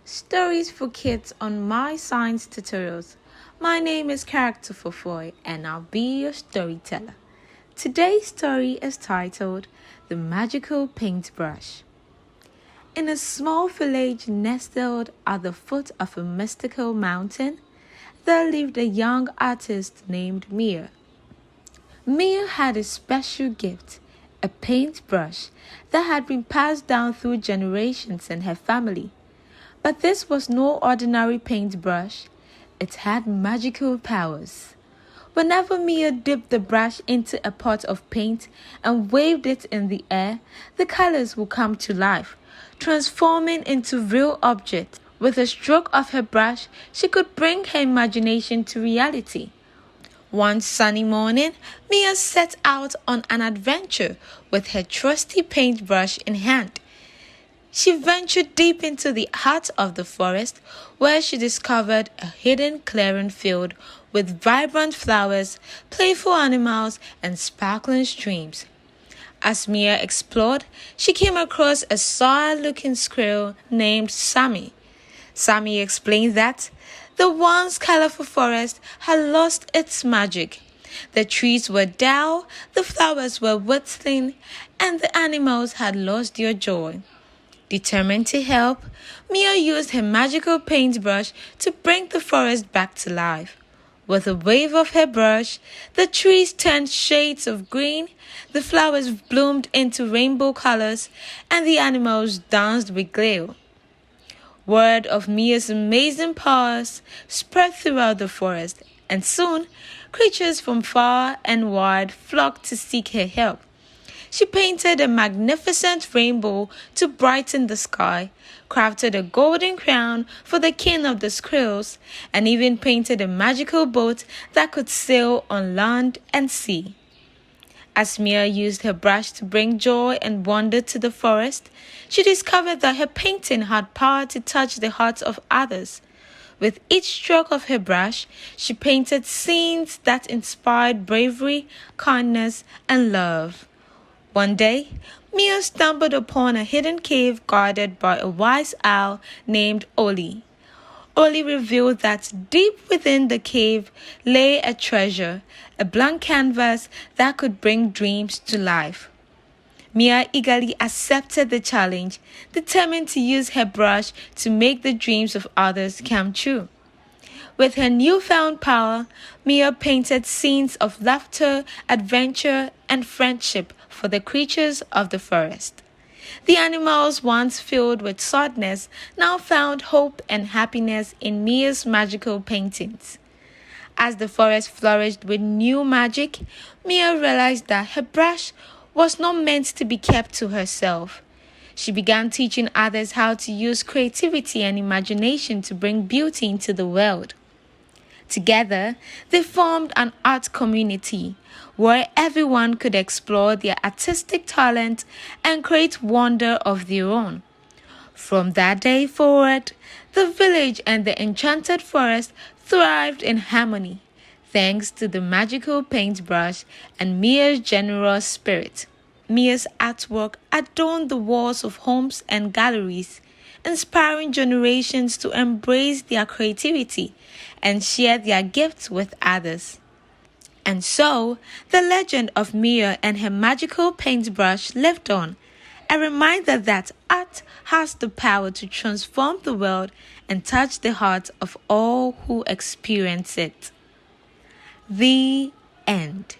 Stories for kids on MyScience tutorials. My name is Character Fofoy and I'll be your storyteller. Today's story is titled The Magical Paintbrush. In a small village nestled at the foot of a mystical mountain, there lived a young artist named Mia. Mia had a special gift, a paintbrush that had been passed down through generations in her family. But this was no ordinary paintbrush. It had magical powers. Whenever Mia dipped the brush into a pot of paint and waved it in the air, the colors would come to life, transforming into real objects. With a stroke of her brush, she could bring her imagination to reality. One sunny morning, Mia set out on an adventure with her trusty paintbrush in hand. She ventured deep into the heart of the forest, where she discovered a hidden clearing filled with vibrant flowers, playful animals, and sparkling streams. As Mia explored, she came across a sad-looking squirrel named Sammy. Sammy explained that the once colorful forest had lost its magic. The trees were dull, the flowers were whistling, and the animals had lost their joy. Determined to help, Mia used her magical paintbrush to bring the forest back to life. With a wave of her brush, the trees turned shades of green, the flowers bloomed into rainbow colors, and the animals danced with glee. Word of Mia's amazing powers spread throughout the forest, and soon creatures from far and wide flocked to seek her help. She painted a magnificent rainbow to brighten the sky, crafted a golden crown for the king of the squirrels, and even painted a magical boat that could sail on land and sea. As Mia used her brush to bring joy and wonder to the forest, she discovered that her painting had power to touch the hearts of others. With each stroke of her brush, she painted scenes that inspired bravery, kindness, and love. One day, Mia stumbled upon a hidden cave guarded by a wise owl named Oli. Oli revealed that deep within the cave lay a treasure, a blank canvas that could bring dreams to life. Mia eagerly accepted the challenge, determined to use her brush to make the dreams of others come true. With her newfound power, Mia painted scenes of laughter, adventure, and friendship for the creatures of the forest. The animals, once filled with sadness, now found hope and happiness in Mia's magical paintings. As the forest flourished with new magic, Mia realized that her brush was not meant to be kept to herself. She began teaching others how to use creativity and imagination to bring beauty into the world. Together, they formed an art community where everyone could explore their artistic talent and create wonder of their own. From that day forward, the village and the enchanted forest thrived in harmony, thanks to the magical paintbrush and Mia's generous spirit. Mia's artwork adorned the walls of homes and galleries, inspiring generations to embrace their creativity and share their gifts with others. And so, the legend of Mia and her magical paintbrush lived on, a reminder that art has the power to transform the world and touch the hearts of all who experience it. The end.